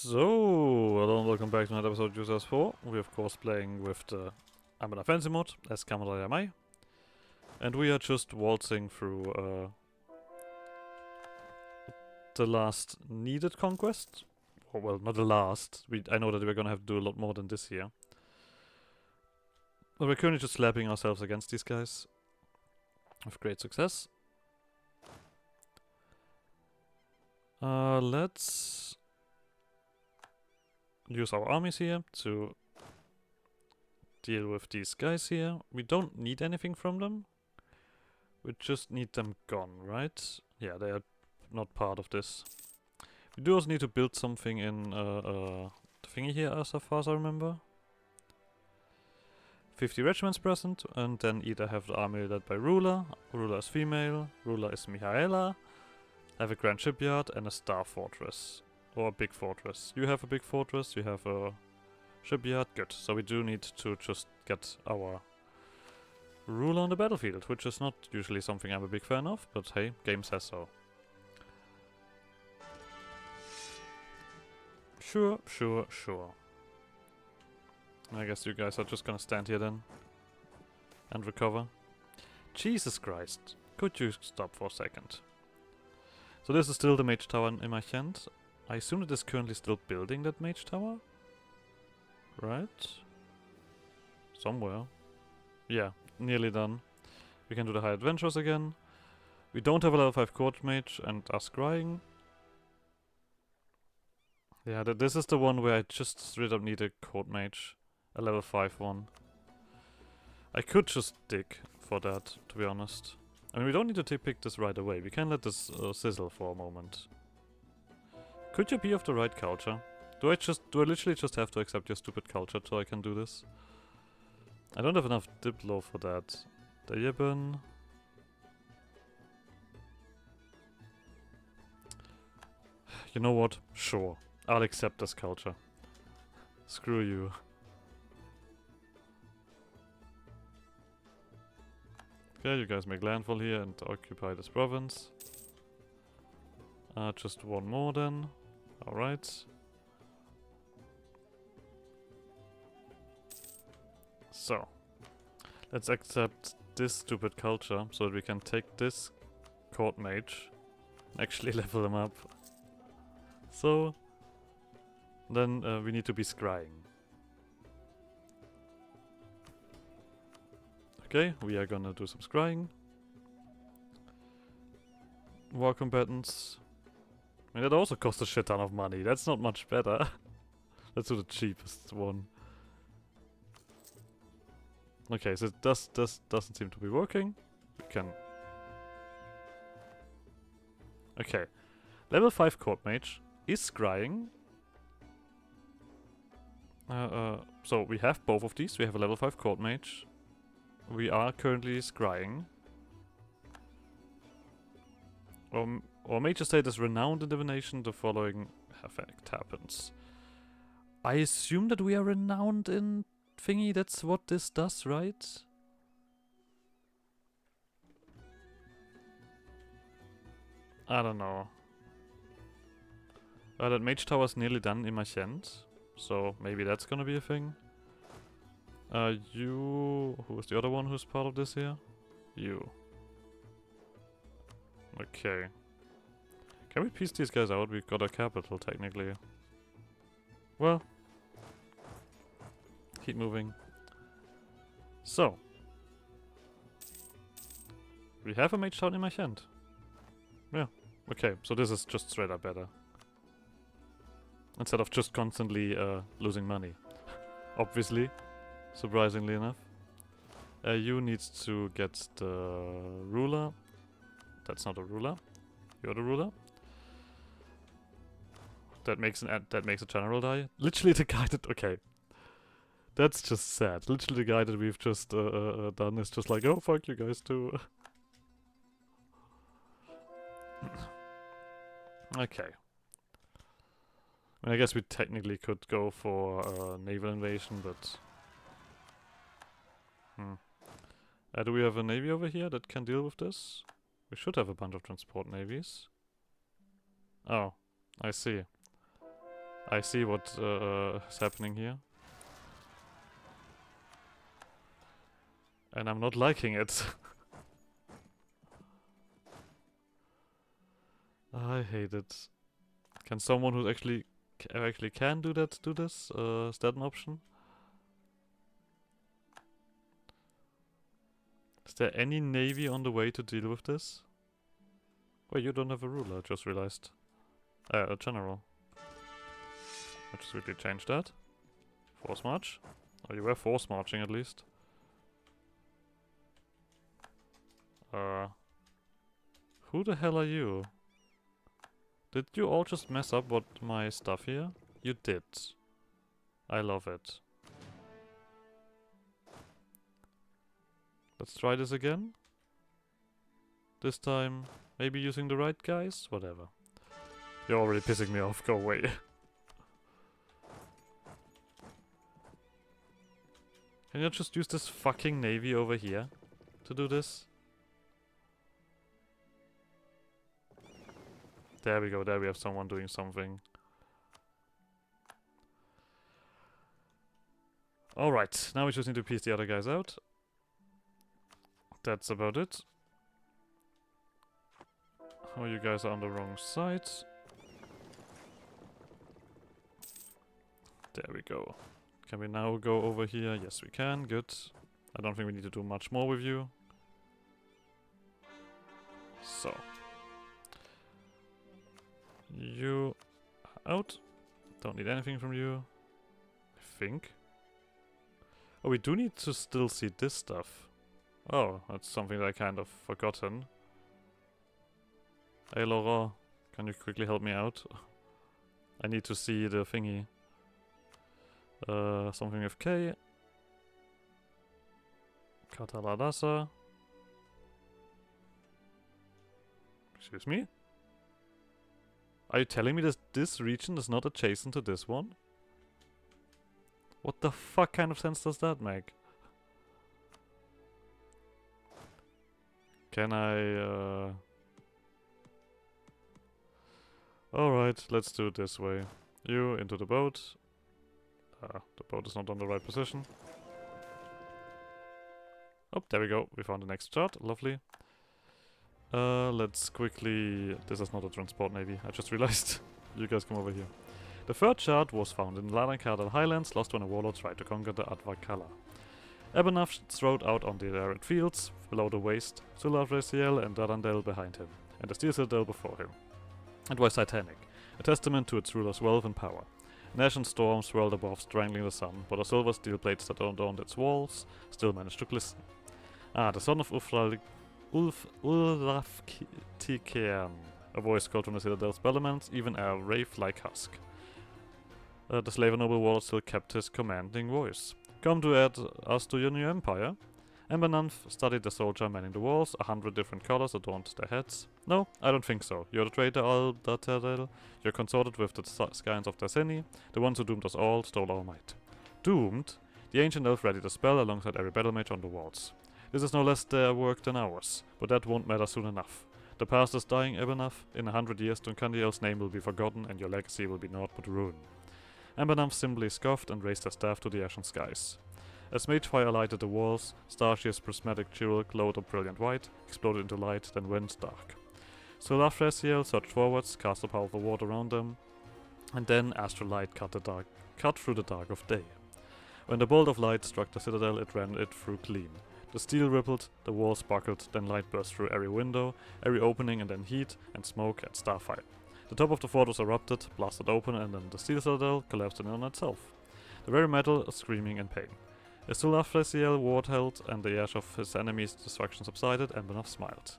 So, hello and welcome back to another episode of Uesrennu. We're of course playing with the Anbennar fancy mod as Kamerad Mai. And we are just waltzing through the last needed conquest. Oh, well, not the last. I know that we're gonna have to do a lot more than this here. But we're currently just slapping ourselves against these guys. With great success. Let's use our armies here to deal with these guys here. We don't need anything from them. We just need them gone, right? Yeah, they are not part of this. We do also need to build something in the thingy here, as far as I remember. 50 regiments present, and then either have the army led by ruler. Ruler is female. Ruler is Mihaela. Have a grand shipyard and a star fortress. Or a big fortress. You have a big fortress, you have a shipyard, good. So we do need to just get our ruler on the battlefield, which is not usually something I'm a big fan of, but hey, game says so. Sure. I guess you guys are just gonna stand here then. And recover. Jesus Christ. Could you stop for a second? So this is still the mage tower in my hand. I assume it is currently still building that mage tower? Right? Somewhere. Yeah, nearly done. We can do the high adventures again. We don't have a level 5 court mage and are scrying. Yeah, this is the one where I just straight up need a court mage. A level 5 one. I could just dig for that, to be honest. I mean, we don't need to pick this right away. We can let this sizzle for a moment. Could you be of the right culture? Do I literally just have to accept your stupid culture so I can do this? I don't have enough diplo for that. The Yibben. You know what? Sure. I'll accept this culture. Screw you. Okay, you guys make landfall here and occupy this province. Just one more then. Alright. So. Let's accept this stupid culture so that we can take this court mage and actually level them up. So. Then we need to be scrying. Okay, we are gonna do some scrying. War combatants. I mean, that also costs a shit ton of money. That's not much better. Let's do the cheapest one. Okay, so this doesn't seem to be working. We can... Okay. Level 5 court mage is scrying. So we have both of these. We have a level 5 court mage. We are currently scrying. Or major state is renowned in divination, the following effect happens. I assume that we are renowned in thingy, that's what this does, right? I don't know. That mage tower is nearly done in my hand, so maybe that's gonna be a thing. Who is the other one who's part of this here? You. Okay. Can we piece these guys out? We've got a capital, technically. Well. Keep moving. So. We have a mage town in my hand. Yeah. Okay, so this is just straight up better. Instead of just constantly losing money. Obviously. Surprisingly enough. You need to get the ruler. That's not a ruler. You're the ruler. That makes a general die. Literally the guy that... Okay. That's just sad. Literally the guy that we've just done is just like, oh fuck you guys too. Okay. I mean, I guess we technically could go for naval invasion, but... do we have a navy over here that can deal with this? We should have a bunch of transport navies. Oh, I see. I see what is happening here. And I'm not liking it. I hate it. Can someone who actually can do that do this? Is that an option? Is there any navy on the way to deal with this? Wait, you don't have a ruler, I just realized. A general. I just quickly change that. Force march. Oh, you were force marching at least. Who the hell are you? Did you all just mess up what my stuff here? You did. I love it. Let's try this again. This time, maybe using the right guys? Whatever. You're already pissing me off, go away. Can you just use this fucking navy over here to do this? There we go, there we have someone doing something. Alright, now we just need to piece the other guys out. That's about it. Oh, you guys are on the wrong side. There we go. Can we now go over here? Yes, we can. Good. I don't think we need to do much more with you. So. You are out. Don't need anything from you. I think. Oh, we do need to still see this stuff. Oh, that's something that I kind of forgotten. Hey Laura, can you quickly help me out? I need to see the thingy. Something with K. Kataladasa. Excuse me? Are you telling me that this region is not adjacent to this one? What the fuck kind of sense does that make? Can I, Alright, let's do it this way. You into the boat. The boat is not on the right position. Oh, there we go. We found the next chart. Lovely. Let's quickly... This is not a transport navy. I just realized. You guys come over here. The third chart was found in the Lalankadal Highlands, lost when a warlord tried to conquer the Advakala. Ebenaf strode out on the arid fields below the waste, Sulavraciel and Darandel behind him, and the steel citadel before him. It was titanic, a testament to its ruler's wealth and power. An ashen storm swirled above, strangling the sun, but the silver steel plates that adorned its walls still managed to glisten. Ah, the son of Ulftikern, a voice called from the citadel's battlements, even a wraith-like husk. The slave noble warlord still kept his commanding voice. Come to add us to your new empire? Anbennar studied the soldier manning the walls. 100 different colors adorned their heads. No, I don't think so. You're the traitor Aldatadel. You're consorted with the Skynes of Darseni, the ones who doomed us all, stole our might. Doomed? The ancient elf readied a spell alongside every battle mage on the walls. This is no less their work than ours, but that won't matter soon enough. The past is dying, Ebenaf. In 100 years, Duncandiel's name will be forgotten and your legacy will be naught but ruin. Anbennar simply scoffed and raised her staff to the ashen skies. As mage fire lighted the walls, Starshia's prismatic jewel glowed a brilliant white, exploded into light, then went dark. Solafresiel surged forwards, cast a powerful ward around them, and then astral light cut through the dark of day. When the bolt of light struck the citadel, it ran it through clean. The steel rippled, the walls sparkled, then light burst through every window, every opening, and then heat and smoke and starfire. The top of the fort was erupted, blasted open, and then the steel citadel collapsed in on itself. The very metal screaming in pain. As Sulafresiel ward held and the ash of his enemy's destruction subsided, Anbennar smiled.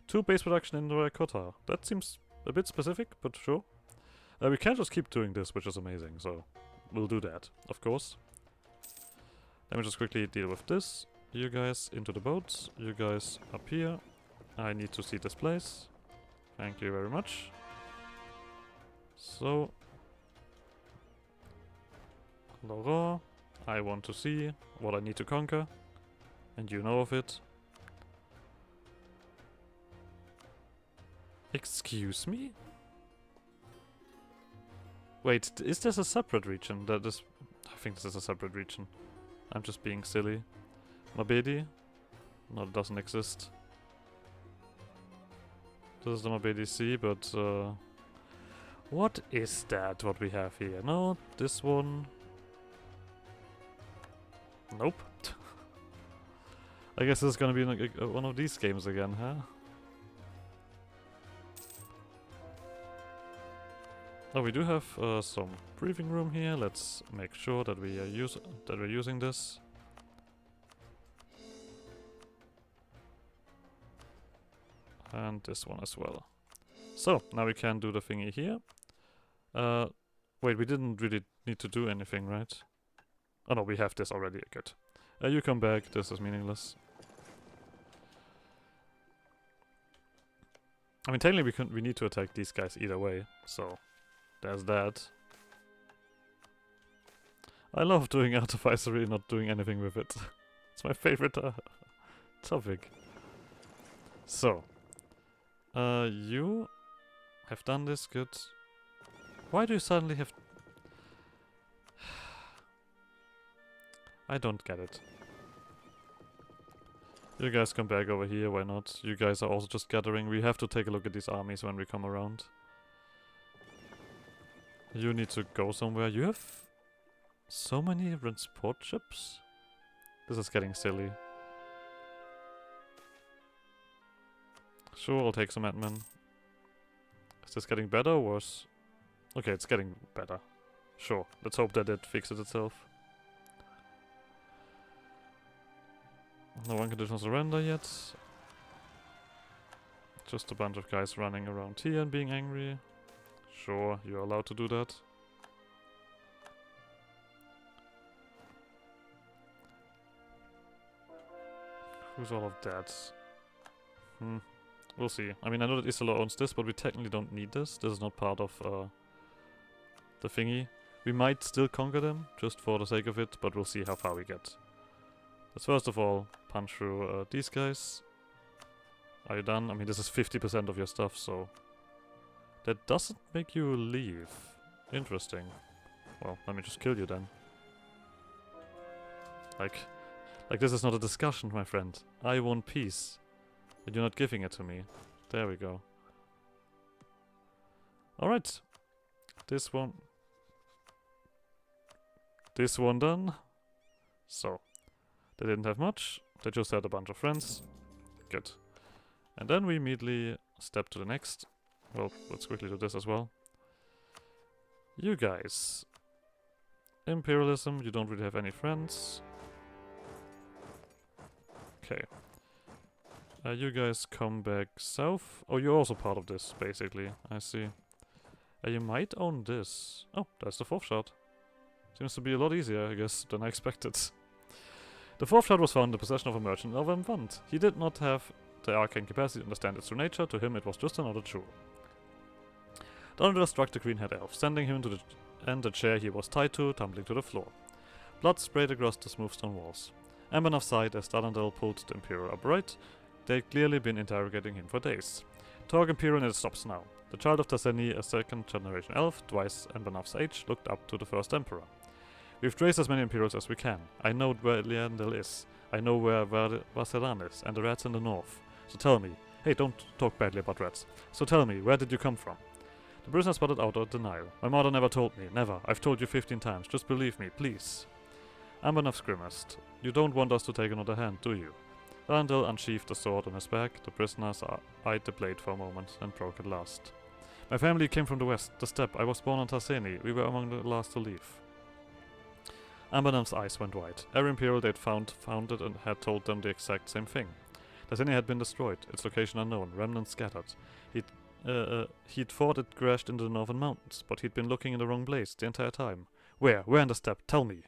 2 base production in Terracotta. That seems a bit specific, but sure. We can't just keep doing this, which is amazing, so we'll do that, of course. Let me just quickly deal with this. You guys into the boats, you guys up here. I need to see this place. Thank you very much. So, Laura, I want to see what I need to conquer, and you know of it. Excuse me? Wait, is this a separate region? That is... I think this is a separate region. I'm just being silly. Mabedi? No, it doesn't exist. This is the Mabedi Sea, but... what is that, what we have here? No, this one... Nope. I guess this is gonna be one of these games again, huh? Oh, we do have some briefing room here. Let's make sure that we are using this. And this one as well. So now we can do the thingy here. Wait, we didn't really need to do anything, right? Oh no, we have this already. Good. You come back. This is meaningless. I mean, technically we need to attack these guys either way. So there's that. I love doing artificery and not doing anything with it. It's my favorite topic. So, you have done this, good. Why do you suddenly have... I don't get it. You guys come back over here, why not? You guys are also just gathering. We have to take a look at these armies when we come around. You need to go somewhere. You have so many transport ships? This is getting silly. Sure, I'll take some admin. Is this getting better or worse? Okay, it's getting better. Sure, let's hope that it fixes itself. No unconditional surrender yet. Just a bunch of guys running around here and being angry. Sure, you're allowed to do that. Who's all of that? We'll see. I mean, I know that Isola owns this, but we technically don't need this. This is not part of the thingy. We might still conquer them, just for the sake of it, but we'll see how far we get. Let's first of all punch through these guys. Are you done? I mean, this is 50% of your stuff, so... That doesn't make you leave. Interesting. Well, let me just kill you then. Like this is not a discussion, my friend. I want peace. And you're not giving it to me. There we go. Alright. This one done. So. They didn't have much. They just had a bunch of friends. Good. And then we immediately step to the next. Well, let's quickly do this as well. You guys. Imperialism, you don't really have any friends. Okay. You guys come back south. Oh, you're also part of this, basically. I see. You might own this. Oh, that's the fourth shard. Seems to be a lot easier, I guess, than I expected. The fourth shard was found in the possession of a merchant of Anbennar. He did not have the arcane capacity to understand its true nature. To him, it was just another jewel. Donald struck the green-haired elf, sending him to the chair he was tied to, tumbling to the floor. Blood sprayed across the smooth stone walls. Anbennar sighed as Darnandel pulled the Imperial upright. They'd clearly been interrogating him for days. Torg Imperial and it stops now. The child of Taseni, a second-generation elf, twice Anbennar's age, looked up to the first Emperor. We've traced as many Imperials as we can. I know where Liandel is. I know where Vaseran is, and the rats in the north. So tell me. Hey, don't talk badly about rats. So tell me, where did you come from? The prisoner sputtered out of denial. My mother never told me. Never. I've told you 15 times. Just believe me, please. Anbennar grimaced. You don't want us to take another hand, do you? Darnandel unsheathed the sword on his back. The prisoners eyed the blade for a moment, and broke at last. My family came from the west, the steppe. I was born on Taseni. We were among the last to leave. Anbennar's eyes went wide. Every Imperial they'd founded and had told them the exact same thing. Taseni had been destroyed, its location unknown, remnants scattered. He'd thought it crashed into the northern mountains, but he'd been looking in the wrong place the entire time. Where? Where in the steppe? Tell me!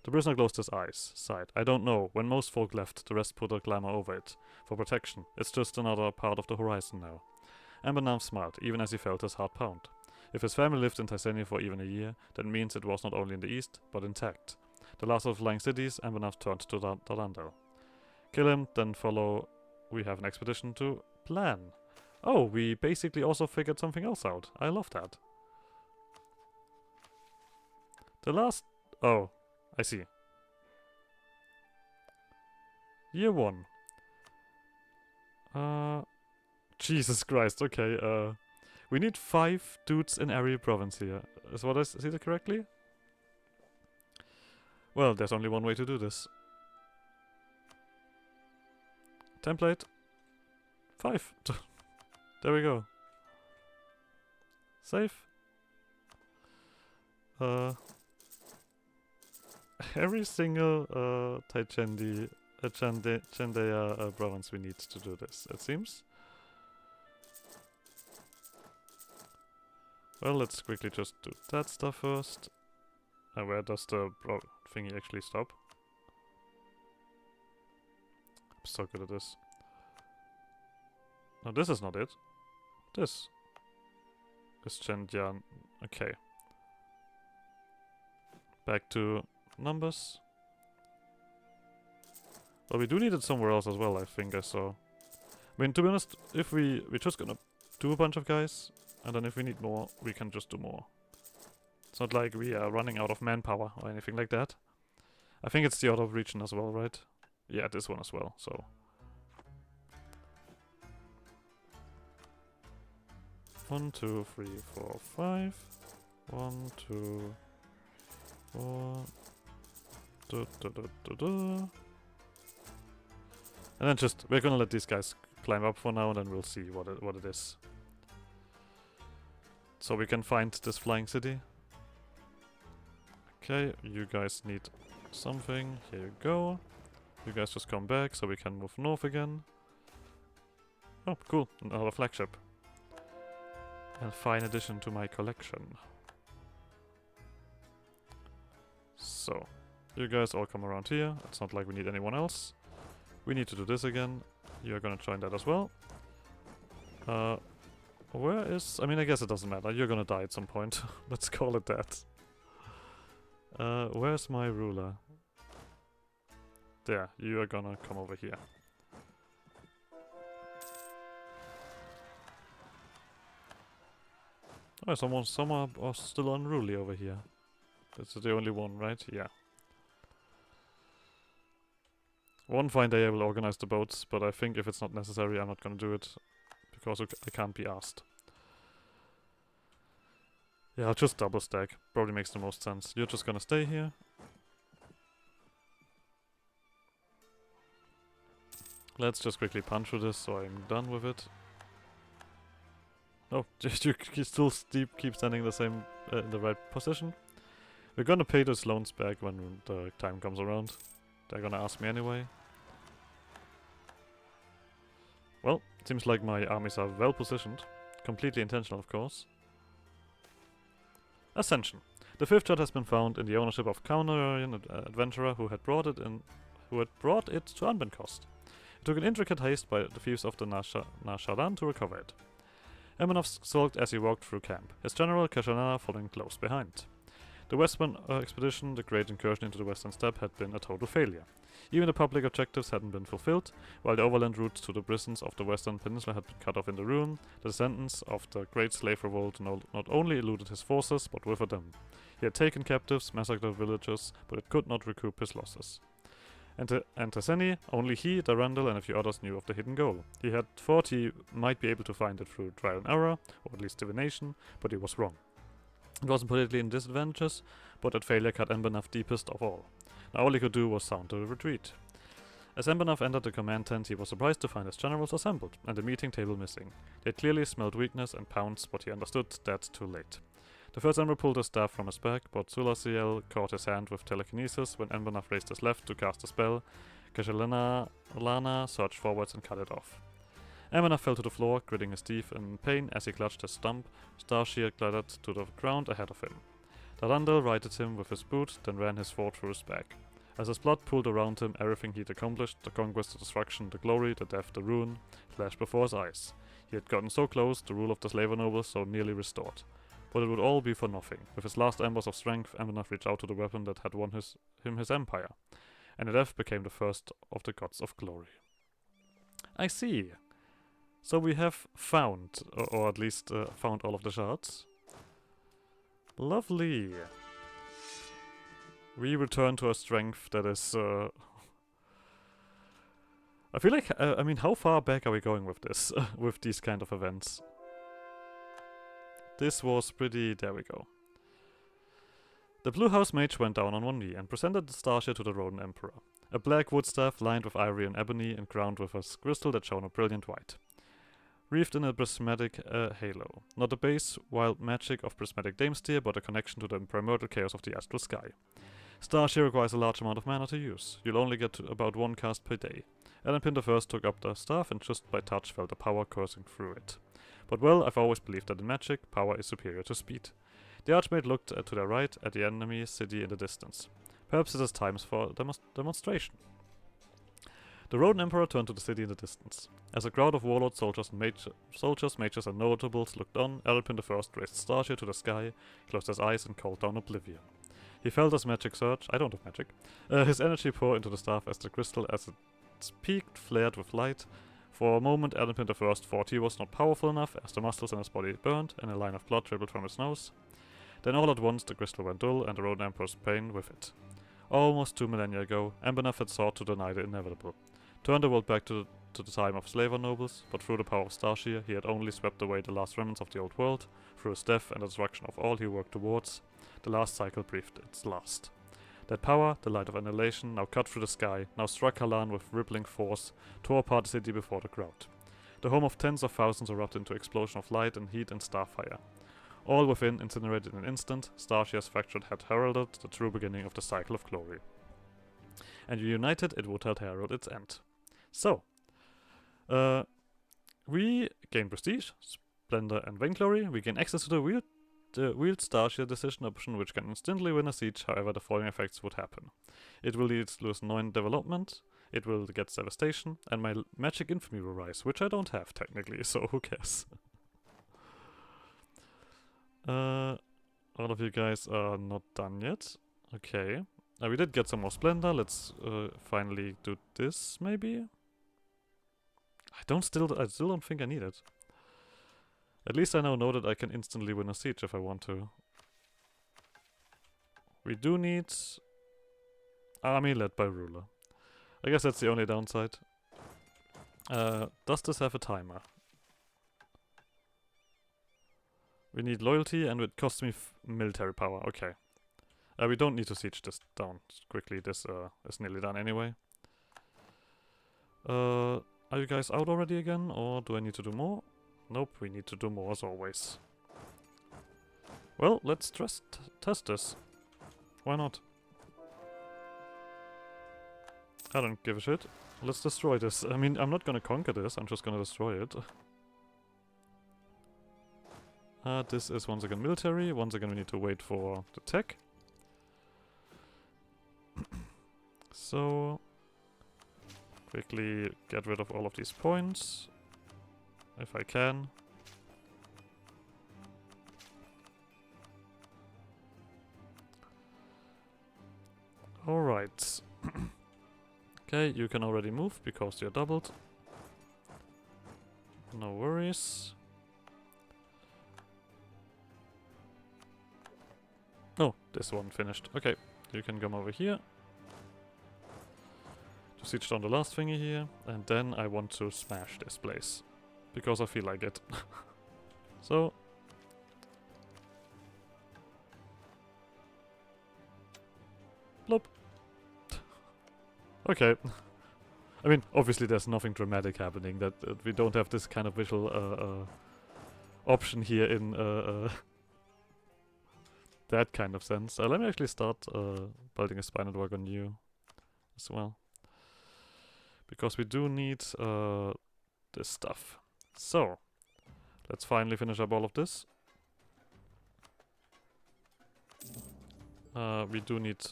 The prisoner closed his eyes, sighed. I don't know. When most folk left, the rest put a glamour over it. For protection. It's just another part of the horizon now. Anbennar smiled, even as he felt his heart pound. If his family lived in Taseni for even a year, that means it was not only in the east, but intact. The last of flying cities, Anbennar turned to Darnandel. Kill him, then follow. We have an expedition to plan. Oh, we basically also figured something else out. I love that. The last... Oh, I see. Year 1. Jesus Christ, okay, we need 5 dudes in every province here. Is what I see that correctly? Well, there's only one way to do this. Template. 5. There we go. Save. Every single Chandaya province we need to do this, it seems. Well, let's quickly just do that stuff first. And where does the thingy actually stop? I'm so good at this. No, this is not it. This is Chandyan. Okay. Back to numbers. Well, we do need it somewhere else as well, I think I saw. I mean, to be honest, if we're just gonna do a bunch of guys, and then if we need more, we can just do more. It's not like we are running out of manpower or anything like that. I think it's the other region as well, right? Yeah, this one as well, so. One, 2, 3, 4, 5. 1, 2, 4. And then just, we're gonna let these guys climb up for now, and then we'll see what it is. So we can find this flying city. Okay, you guys need something. Here you go. You guys just come back so we can move north again. Oh, cool. Another flagship. A fine addition to my collection. So, you guys all come around here. It's not like we need anyone else. We need to do this again. You're gonna join that as well. Where is... I mean, I guess it doesn't matter. You're gonna die at some point. Let's call it that. Where's my ruler? There. You are gonna come over here. Oh, some are still unruly over here. That's the only one, right? Yeah. One fine day I will organize the boats, but I think if it's not necessary, I'm not gonna do it. Because I can't be asked. Yeah, I'll just double stack. Probably makes the most sense. You're just gonna stay here. Let's just quickly punch through this so I'm done with it. Oh, you still keep standing the same in the right position. We're gonna pay those loans back when the time comes around. They're gonna ask me anyway. Well, it seems like my armies are well positioned. Completely intentional, of course. Ascension. The fifth shot has been found in the ownership of Kaunarian adventurer who had brought it to Anbennar cost. It took an intricate haste by the thieves of the Nashadan to recover it. Emanov sulked as he walked through camp, his general Kashanana following close behind. The Western expedition, the great incursion into the Western Steppe, had been a total failure. Even the public objectives hadn't been fulfilled, while the overland routes to the prisons of the Western Peninsula had been cut off in the ruin. The descendants of the Great Slave Revolt not only eluded his forces, but with them. He had taken captives, massacred villagers, but it could not recoup his losses. And Taseni, only he, Darandal, and a few others knew of the hidden goal. He had thought he might be able to find it through trial and error, or at least divination, but he was wrong. It wasn't politically in disadvantages, but that failure cut Anbennar deepest of all. Now all he could do was sound the retreat. As Anbennar entered the command tent, he was surprised to find his generals assembled, and the meeting table missing. They had clearly smelled weakness and pounced, but he understood that too late. The first Emperor pulled his staff from his back, but Sulasiel caught his hand with telekinesis when Anbennar raised his left to cast a spell. Kashalana surged forwards and cut it off. Anbennar fell to the floor, gritting his teeth in pain as he clutched his stump. Starshield glided to the ground ahead of him. Darandal righted him with his boot, then ran his sword through his back. As his blood pooled around him, everything he'd accomplished, the conquest, the destruction, the glory, the death, the ruin, flashed before his eyes. He had gotten so close, the rule of the slaver nobles so nearly restored. But it would all be for nothing. With his last embers of strength, Anbennar reached out to the weapon that had won him his empire. And the death became the first of the gods of glory. I see. So we have found, or at least found all of the shards. Lovely. We return to a strength that is... I feel like... I mean, how far back are we going with this? With these kind of events? This was pretty... There we go. The Blue House Mage went down on one knee and presented the Starshare to the Rodent Emperor. A black wood staff lined with ivory and ebony and crowned with a crystal that shone a brilliant white. Wreathed in a prismatic halo. Not a base, wild magic of prismatic Damesteer, but a connection to the primordial chaos of the astral sky. Starshare requires a large amount of mana to use. You'll only get to about one cast per day. Anbennar I took up the staff and just by touch felt the power coursing through it. But well, I've always believed that in magic, power is superior to speed. The Archmage looked to their right at the enemy city in the distance. Perhaps it is time for a demonstration. The Rodent Emperor turned to the city in the distance. As a crowd of warlords, soldiers, mages and notables looked on, Anbennar I raised Starshare to the sky, closed his eyes and called down oblivion. He felt his magic surge, I don't have magic, his energy pour into the staff as the crystal as it peaked flared with light. For a moment Anbennar I thought he was not powerful enough as the muscles in his body burned and a line of blood dribbled from his nose. Then all at once the crystal went dull and the Rodent Emperor's pain with it. Almost 2 millennia ago, Anbennar had sought to deny the inevitable. Turned the world back to the time of slaver nobles, but through the power of Starshare he had only swept away the last remnants of the old world. Through his death and the destruction of all he worked towards, the last cycle breathed its last. That power, the light of annihilation, now cut through the sky, now struck Halan with rippling force, tore apart the city before the crowd. The home of tens of thousands erupted into explosion of light and heat and starfire. All within incinerated in an instant, Starshare's fractured had heralded the true beginning of the cycle of glory. And united it would have heralded its end. So, we gain prestige, splendor and vainglory, we gain access to the wheeled Starshare decision option which can instantly win a siege, however the following effects would happen. It will lead to lose 9 development, it will get devastation, and my magic infamy will rise, which I don't have technically, so who cares. All of you guys are not done yet. Okay. We did get some more splendor. Let's finally do this, maybe? I still don't think I need it. At least I now know that I can instantly win a siege if I want to. We do need army led by ruler. I guess that's the only downside. Does this have a timer? We need loyalty and it costs me military power. Okay. We don't need to siege this down quickly. This is nearly done anyway. Are you guys out already again, or do I need to do more? Nope, we need to do more as always. Well, let's test this. Why not? I don't give a shit. Let's destroy this. I mean, I'm not gonna conquer this, I'm just gonna destroy it. This is once again military. Once again we need to wait for the tech. So, quickly get rid of all of these points, if I can. Alright. Okay, you can already move because you're doubled. No worries. Oh, this one finished. Okay, you can come over here. To siege down the last thingy here, and then I want to smash this place. Because I feel like it. So. Plop. Okay. I mean, obviously there's nothing dramatic happening, that we don't have this kind of visual option here in that kind of sense. Let me actually start building a spinal work on you as well. Because we do need this stuff. So, let's finally finish up all of this. We do need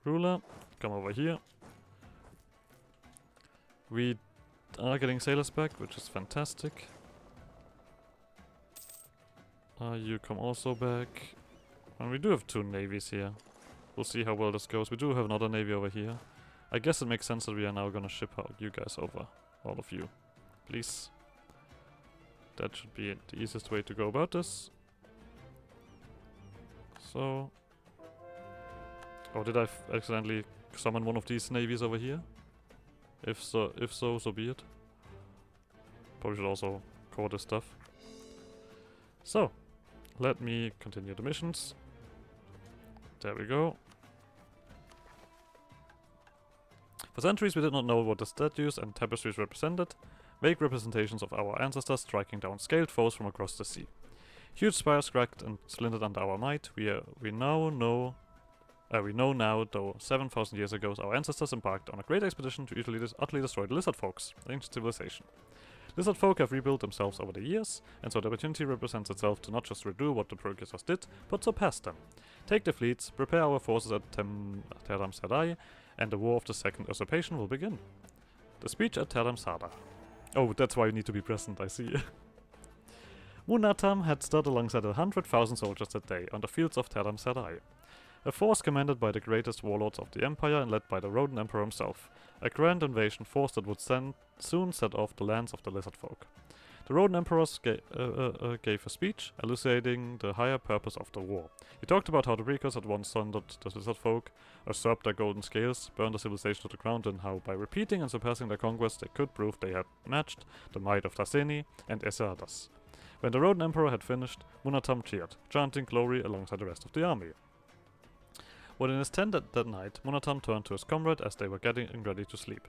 ruler. Come over here. We are getting sailors back, which is fantastic. You come also back. And we do have 2 navies here. We'll see how well this goes. We do have another navy over here. I guess it makes sense that we are now gonna ship out you guys over. All of you. Please. That should be the easiest way to go about this. So. Or did I accidentally summon one of these navies over here? If so, so be it. Probably should also cover this stuff. So, let me continue the missions. There we go. For centuries we did not know what the statues and tapestries represented. Vague representations of our ancestors striking down scaled foes from across the sea. Huge spires cracked and splintered under our might. We know now, though 7,000 years ago, our ancestors embarked on a great expedition to utterly destroy the lizard folks, an ancient civilization. Lizard folk have rebuilt themselves over the years, and so the opportunity represents itself to not just redo what the precursors did, but surpass them. Take the fleets, prepare our forces at Terdam Sadai, and the war of the second usurpation will begin. The speech at Terdam Sada. Oh, that's why you need to be present, I see. Munatam had stood alongside 100,000 soldiers that day on the fields of Terdam Sadai. A force commanded by the greatest warlords of the empire and led by the Rodent Emperor himself. A grand invasion force that would soon set off the lands of the lizard folk. The Rodent Emperor gave a speech, elucidating the higher purpose of the war. He talked about how the precursors had once sundered the lizard folk, usurped their golden scales, burned the civilization to the ground, and how by repeating and surpassing their conquest they could prove they had matched the might of Tarseni and Esadas. When the Rodent Emperor had finished, Munatam cheered, chanting glory alongside the rest of the army. When in his tent that night, Munatam turned to his comrade as they were getting ready to sleep.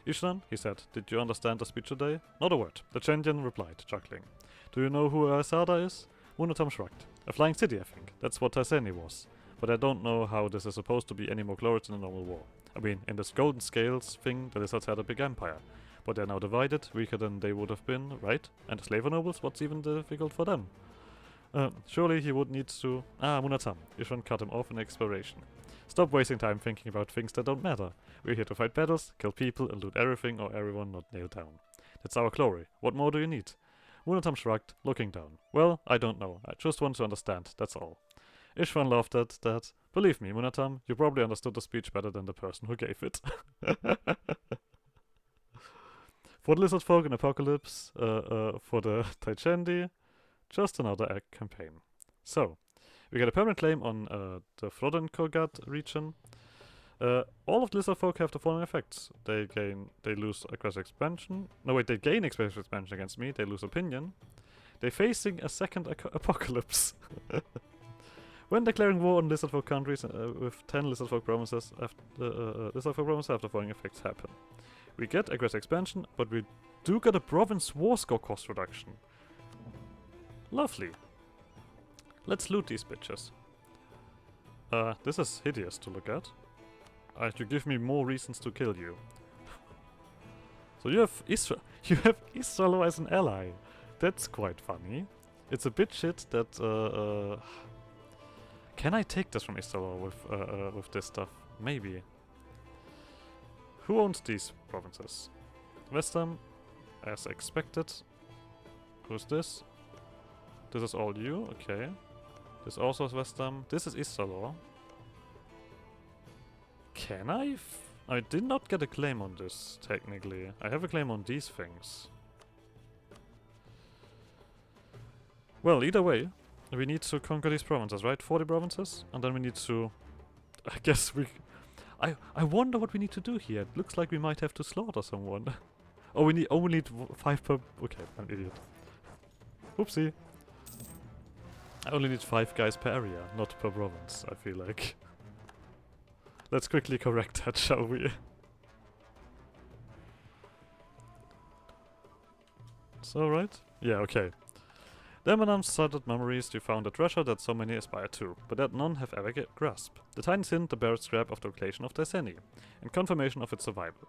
Uesrennu, he said, did you understand the speech today? Not a word. The Chendian replied, chuckling. Do you know who Asada is? Munatam shrugged. A flying city, I think. That's what Tarseni was. But I don't know how this is supposed to be any more glorious than a normal war. I mean, in this golden scales thing, the lizards had a big empire. But they're now divided, weaker than they would have been, right? And the slaver nobles, what's even difficult for them? Surely he would need to... Munatam. Uesrennu cut him off in exploration. Stop wasting time thinking about things that don't matter. We're here to fight battles, kill people, and loot everything or everyone not nailed down. That's our glory. What more do you need? Munatam shrugged, looking down. Well, I don't know. I just want to understand, that's all. Uesrennu laughed at that. Believe me, Munatam, you probably understood the speech better than the person who gave it. For the lizard folk in Apocalypse, for the Taichendi, just another egg campaign. So, we get a permanent claim on the Frodenkogat region. All of the lizard folk have the following effects. They lose aggressive expansion. No wait, they gain aggressive expansion against me. They lose opinion. They're facing a second apocalypse. When declaring war on lizard folk countries with 10 lizard folk provinces, lizard folk provinces have the following effects happen. We get aggressive expansion, but we do get a province war score cost reduction. Lovely. Let's loot these bitches. This is hideous to look at. You give me more reasons to kill you. So you have Israel as an ally. That's quite funny. It's a bit shit that can I take this from Israel with this stuff? Maybe. Who owns these provinces? Westham, as expected. Who's this? This is all you, okay. This also is Westham. This is Issalor. Can I? I did not get a claim on this, technically. I have a claim on these things. Well, either way, we need to conquer these provinces, right? 40 provinces? And then we need to... I guess we... I wonder what we need to do here. It looks like we might have to slaughter someone. Oh, we need only 5 per... Okay, I'm an idiot. Oopsie. I only need 5 guys per area, not per province, I feel like. Let's quickly correct that, shall we? So, right? Yeah, okay. The Anbennar cited memories to found a treasure that so many aspire to, but that none have ever grasped. The tiny hint, the buried scrap of the location of Tarseni, and confirmation of its survival.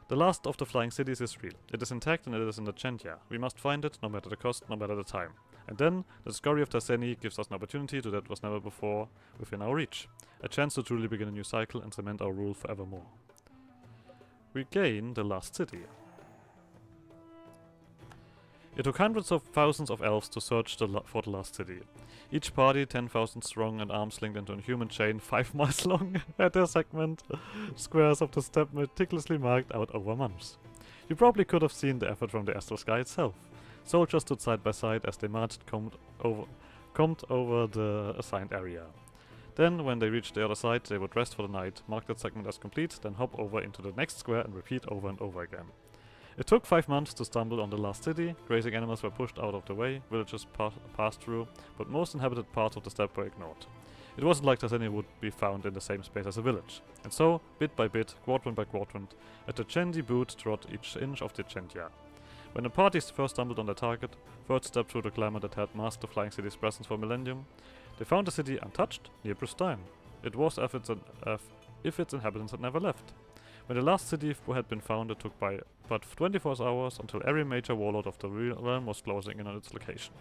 The last of the flying cities is real. It is intact and it is in the Chentia. We must find it, no matter the cost, no matter the time. And then, the discovery of Tarseni gives us an opportunity to that was never before within our reach. A chance to truly begin a new cycle and cement our rule forevermore. We gain the last city. It took hundreds of thousands of elves to search for the last city. Each party 10,000 strong and arms linked into a human chain 5 miles long at their segment. Squares of the steppe meticulously marked out over months. You probably could have seen the effort from the astral sky itself. Soldiers stood side by side as they marched combed over the assigned area. Then, when they reached the other side, they would rest for the night, mark that segment as complete, then hop over into the next square and repeat over and over again. It took 5 months to stumble on the last city. Grazing animals were pushed out of the way, villages passed through, but most inhabited parts of the steppe were ignored. It wasn't like that any would be found in the same space as a village. And so, bit by bit, quadrant by quadrant, a Tchendi boot trod each inch of the Tchendia. When the parties first stumbled on their target, third step through the glamour that had masked the flying city's presence for a millennium, they found the city untouched, near pristine. It was as if its inhabitants had never left. When the last city had been found, it took but 24 hours until every major warlord of the realm was closing in on its location.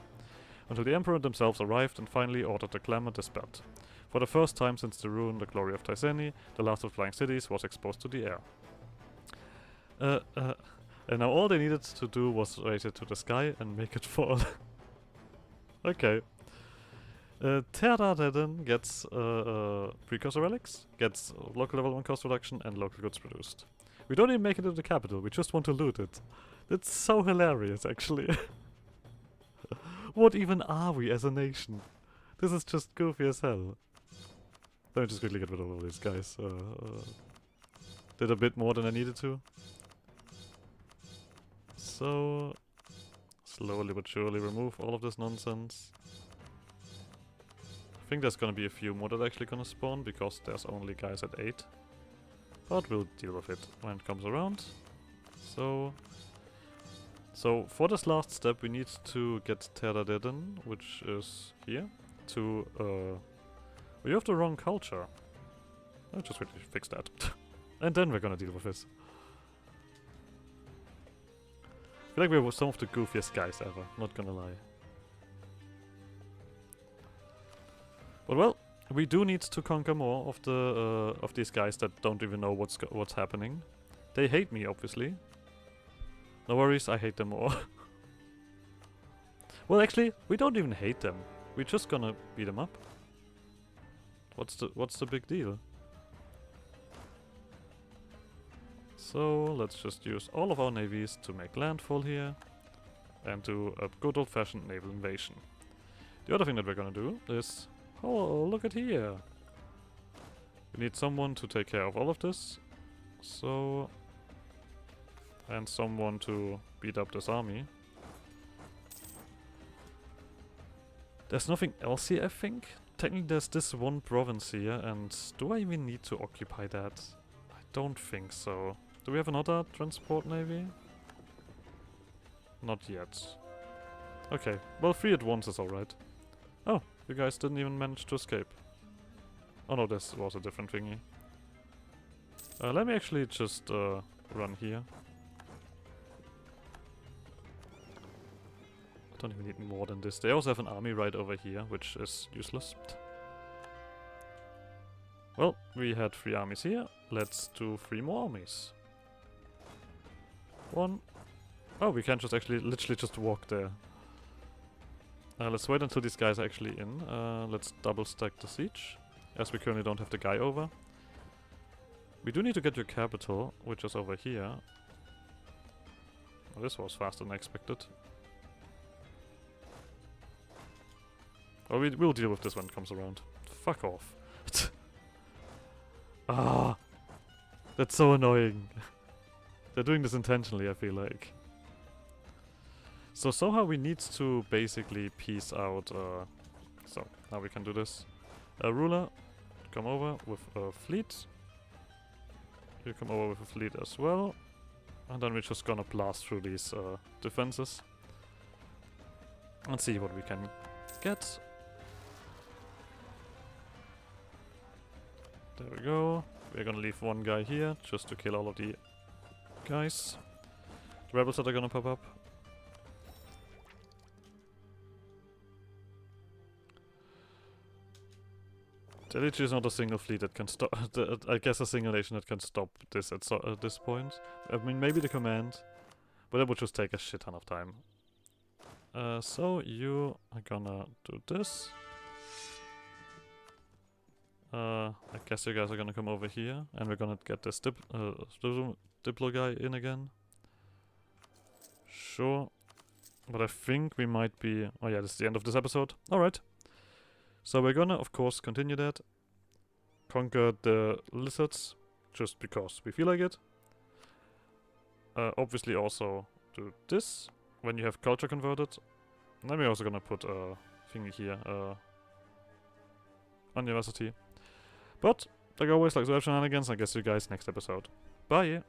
Until the Emperor themselves arrived and finally ordered the glamour dispelled. For the first time since the ruin, the glory of Tyzeni, the last of flying cities, was exposed to the air. And now all they needed to do was raise it to the sky and make it fall. Okay. Terra then gets precursor relics, gets local level 1 cost reduction, and local goods produced. We don't even make it into the capital, we just want to loot it. That's so hilarious, actually. What even are we as a nation? This is just goofy as hell. Let me just quickly get rid of all these guys. Did a bit more than I needed to. So, slowly but surely remove all of this nonsense. I think there's gonna be a few more that are actually gonna spawn, because there's only guys at 8. But we'll deal with it when it comes around. So for this last step we need to get Terra Dedden, which is here, to you have the wrong culture. I'll just quickly fix that. And then we're gonna deal with this. I feel like we're some of the goofiest guys ever, not gonna lie. But well, we do need to conquer more of the of these guys that don't even know what's happening. They hate me, obviously. No worries, I hate them more. Well, actually, we don't even hate them. We're just gonna beat them up. What's the big deal? So let's just use all of our navies to make landfall here and do a good old-fashioned naval invasion. The other thing that we're gonna do is, oh, look at here. We need someone to take care of all of this. So, and someone to beat up this army. There's nothing else here, I think. Technically there's this one province here, and do I even need to occupy that? I don't think so. Do we have another transport navy? Not yet. Okay, well 3 at once is alright. Oh, you guys didn't even manage to escape. Oh no, this was a different thingy. Let me actually just run here. I don't even need more than this. They also have an army right over here, which is useless. Well, we had 3 armies here. Let's do 3 more armies. 1. Oh, we can just actually literally just walk there. Let's wait until these guys are actually in. Let's double stack the siege, as we currently don't have the guy over. We do need to get your capital, which is over here. Oh, this was faster than I expected. Oh, we'll deal with this when it comes around. Fuck off. Ah, that's so annoying. They're doing this intentionally, I feel like. So somehow we need to basically piece out, so now we can do this. Ruler, come over with a fleet. You come over with a fleet as well. And then we're just gonna blast through these defenses. And see what we can get. There we go. We're gonna leave 1 guy here, just to kill all of the guys. The rebels that are gonna pop up. There literally is not a single fleet that can stop. I guess a single nation that can stop this at this point. I mean, maybe the command, but that would just take a shit ton of time. So you are gonna do this. I guess you guys are gonna come over here, and we're gonna get this Diplo guy in again. Sure. But I think we might be... Oh yeah, this is the end of this episode. Alright. So we're gonna, of course, continue that. conquer the lizards just because we feel like it. Obviously also do this when you have culture converted. Then we're also gonna put a thingy here, on university. But, like always, like so have shenanigans, and I guess see you guys next episode. Bye!